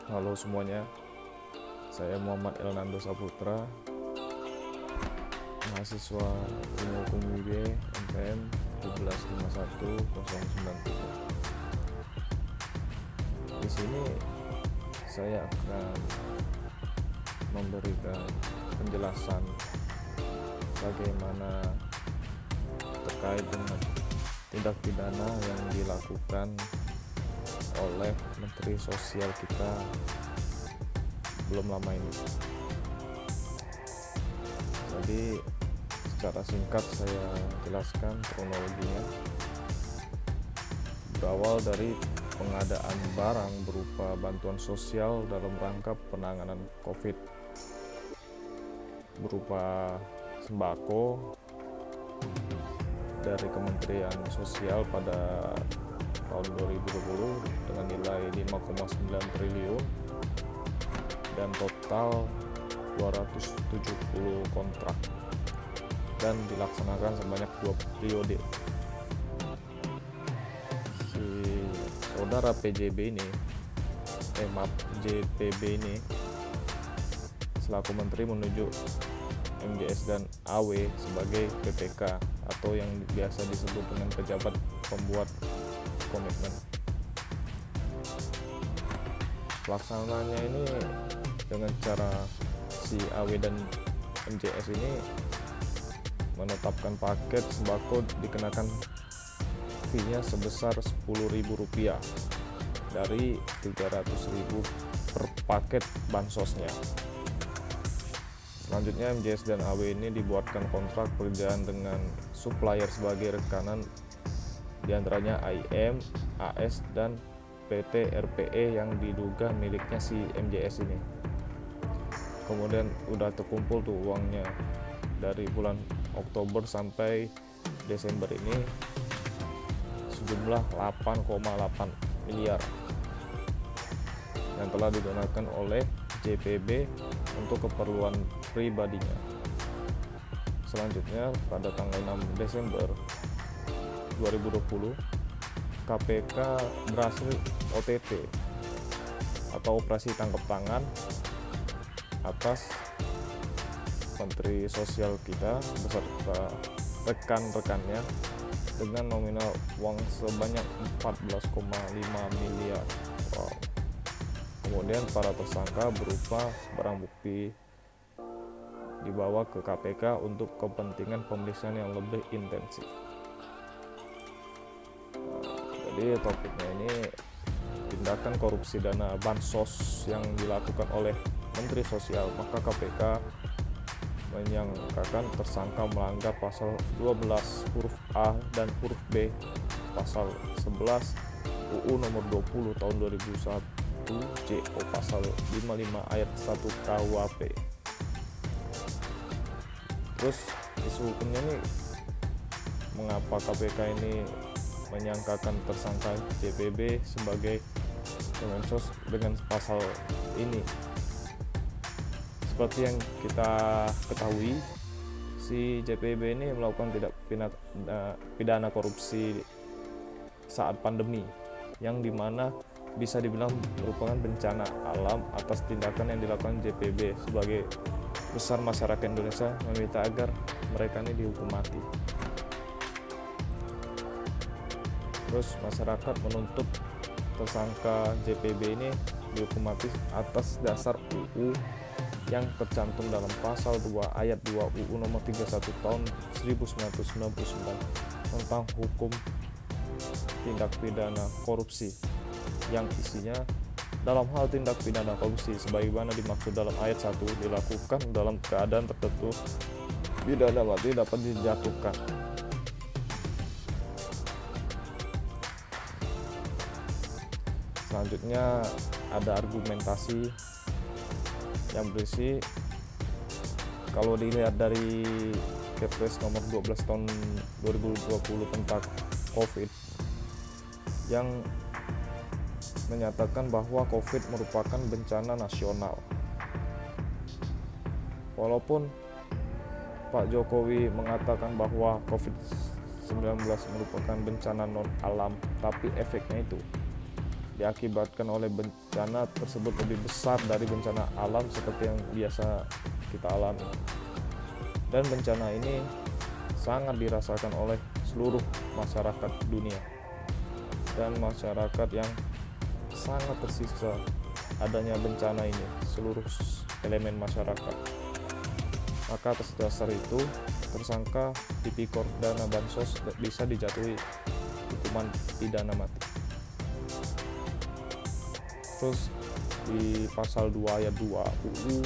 Halo semuanya, saya Muhammad Elnando Saputra, mahasiswa Ilmu Hukum UIB MPM 1751093. Di sini saya akan memberikan penjelasan bagaimana terkait dengan tindak pidana yang dilakukan oleh Menteri Sosial kita belum lama ini. Jadi secara singkat saya jelaskan kronologinya. Berawal dari pengadaan barang berupa bantuan sosial dalam rangka penanganan COVID berupa sembako dari Kementerian Sosial pada tahun 2020 dengan nilai 5,9 triliun dan total 270 kontrak dan dilaksanakan sebanyak 2 periode. Si saudara JPB ini selaku menteri menunjuk MJS dan AW sebagai PPK atau yang biasa disebut dengan pejabat pembuat komitmen. Pelaksanaannya ini dengan cara si AW dan MJS ini menetapkan paket sembako dikenakan fee-nya sebesar Rp10.000 dari Rp300.000 per paket bansosnya. Selanjutnya MJS dan AW ini dibuatkan kontrak pekerjaan dengan supplier sebagai rekanan, diantaranya AIM, AS, dan PT RPE yang diduga miliknya si MJS ini. Kemudian udah terkumpul tuh uangnya dari bulan Oktober sampai Desember ini sejumlah 8,8 miliar yang telah digunakan oleh JPB untuk keperluan pribadinya. Selanjutnya pada tanggal 6 Desember 2020 KPK berhasil OTT atau operasi tangkap tangan atas Menteri Sosial kita beserta rekan-rekannya dengan nominal uang sebanyak 14,5 miliar. Wow. Kemudian para tersangka berupa barang bukti dibawa ke KPK untuk kepentingan pemeriksaan yang lebih intensif. Jadi topiknya ini tindakan korupsi dana bansos yang dilakukan oleh Menteri Sosial, maka KPK menyangkakan tersangka melanggar pasal 12 huruf A dan huruf B pasal 11 UU nomor 20 tahun 2001 JO pasal 55 ayat 1 KUHP. Terus isu hukumnya nih, mengapa KPK ini menyangkakan tersangka JPB sebagai Kemensos dengan pasal ini? Seperti yang kita ketahui, si JPB ini melakukan tindak pidana korupsi saat pandemi, yang dimana bisa dibilang merupakan bencana alam atas tindakan yang dilakukan JPB. Sebagai besar masyarakat Indonesia meminta agar mereka ini dihukum mati. Terus masyarakat menuntut tersangka JPB ini dihukum mati atas dasar UU yang tercantum dalam pasal 2 ayat 2 UU nomor 31 tahun 1999 tentang hukum tindak pidana korupsi, yang isinya dalam hal tindak pidana korupsi sebagaimana dimaksud dalam ayat 1 dilakukan dalam keadaan tertentu pidana mati dapat dijatuhkan. Selanjutnya ada argumentasi yang berisi, kalau dilihat dari Kepres nomor 12 tahun 2020 tentang COVID yang menyatakan bahwa COVID merupakan bencana nasional. Walaupun Pak Jokowi mengatakan bahwa COVID-19 merupakan bencana non alam, tapi efeknya itu diakibatkan oleh bencana tersebut lebih besar dari bencana alam seperti yang biasa kita alami. Dan bencana ini sangat dirasakan oleh seluruh masyarakat dunia dan masyarakat yang sangat tersiksa adanya bencana ini, seluruh elemen masyarakat. Maka atas dasar itu tersangka tipikor dana bansos bisa dijatuhi hukuman pidana mati. Terus di pasal 2 ayat 2 UU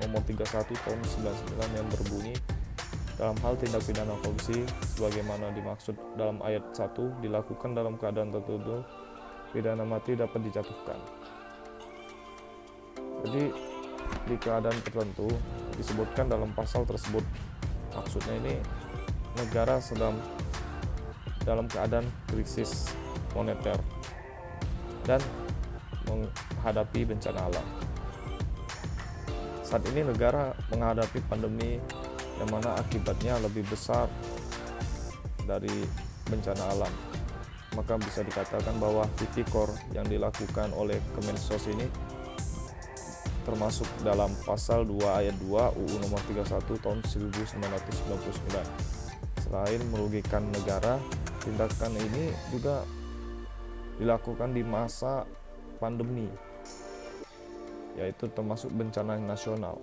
nomor 31 tahun 99 yang berbunyi, dalam hal tindak pidana korupsi sebagaimana dimaksud dalam ayat 1 dilakukan dalam keadaan tertentu, pidana mati dapat dijatuhkan. Jadi di keadaan tertentu disebutkan dalam pasal tersebut, maksudnya ini negara sedang dalam keadaan krisis moneter dan menghadapi bencana alam. Saat ini negara menghadapi pandemi yang mana akibatnya lebih besar dari bencana alam. Maka bisa dikatakan bahwa tipikor yang dilakukan oleh Kemensos ini termasuk dalam pasal 2 ayat 2 UU nomor 31 tahun 1999. Selain merugikan negara, tindakan ini juga dilakukan di masa pandemi, yaitu termasuk bencana nasional.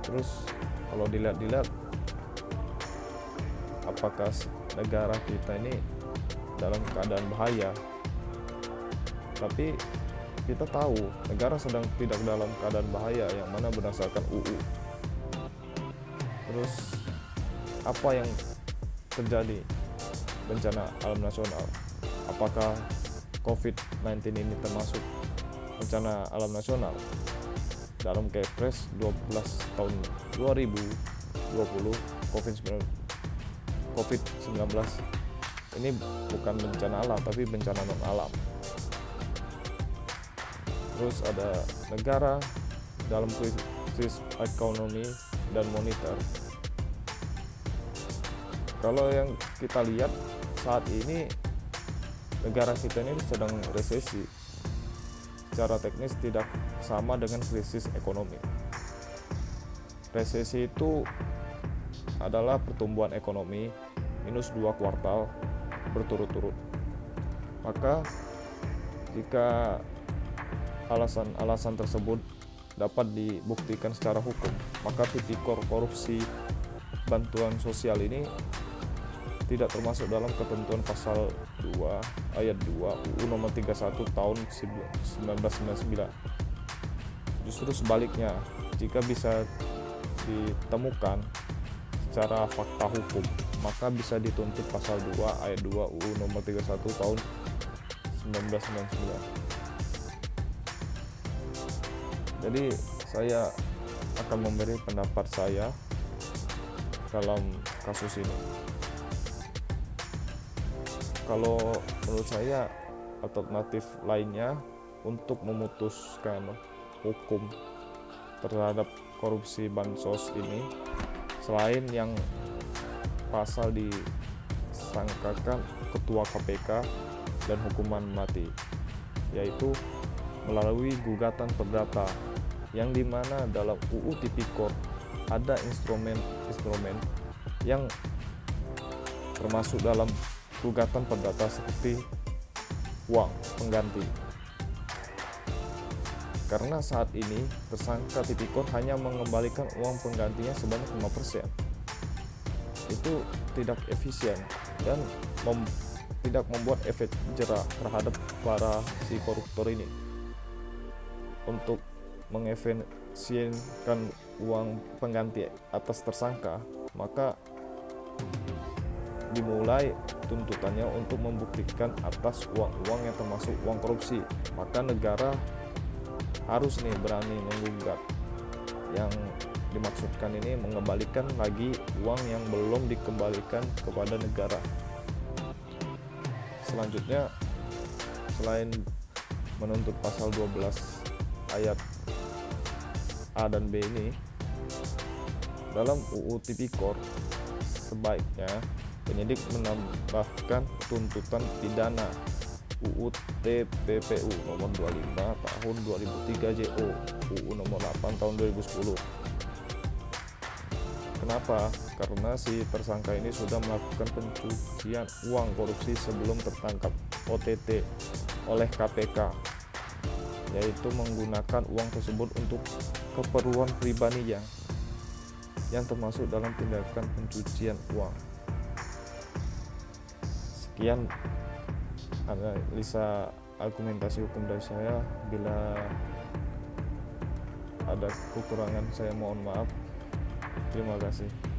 Terus kalau dilihat apakah negara kita ini dalam keadaan bahaya? Tapi kita tahu negara sedang tidak dalam keadaan bahaya, yang mana berdasarkan UU. Terus apa yang terjadi? Bencana alam nasional. Apakah COVID-19 ini termasuk bencana alam nasional? Dalam Kepres 12 tahun 2020, COVID-19 ini bukan bencana alam tapi bencana non alam. Terus ada negara dalam krisis ekonomi dan moneter. Kalau yang kita lihat saat ini negara kita ini sedang resesi. Secara teknis tidak sama dengan krisis ekonomi. Resesi itu adalah pertumbuhan ekonomi minus 2 kuartal berturut-turut. Maka jika alasan tersebut dapat dibuktikan secara hukum, maka tipikor korupsi bantuan sosial ini tidak termasuk dalam ketentuan pasal 2 ayat 2 UU nomor 31 tahun 1999. Justru sebaliknya, jika bisa ditemukan secara fakta hukum, maka bisa dituntut pasal 2 ayat 2 UU nomor 31 tahun 1999. Jadi saya akan memberi pendapat saya dalam kasus ini. Kalau menurut saya alternatif lainnya untuk memutuskan hukum terhadap korupsi bansos ini, selain yang pasal disangkakan ketua KPK dan hukuman mati, yaitu melalui gugatan perdata, yang dimana dalam UU Tipikor ada instrumen yang termasuk dalam gugatan perdata seperti uang pengganti. Karena saat ini tersangka tipikor hanya mengembalikan uang penggantinya sebanyak 5%. Itu tidak efisien dan tidak membuat efek jera terhadap para si koruptor ini. Untuk mengefisienkan uang pengganti atas tersangka, maka dimulai tuntutannya untuk membuktikan atas uang-uang yang termasuk uang korupsi. Maka negara harus berani menggugat. Yang dimaksudkan ini mengembalikan lagi uang yang belum dikembalikan kepada negara. Selanjutnya, selain menuntut pasal 12 ayat A dan B ini, dalam UU Tipikor sebaiknya Penyidik menambahkan tuntutan pidana UU TPPU nomor 25 tahun 2003 JO, UU nomor 8 tahun 2010. Kenapa? Karena si tersangka ini sudah melakukan pencucian uang korupsi sebelum tertangkap OTT oleh KPK, yaitu menggunakan uang tersebut untuk keperluan pribadinya yang termasuk dalam tindakan pencucian uang. Sekian analisa argumentasi hukum dari saya. Bila ada kekurangan saya mohon maaf. Terima kasih.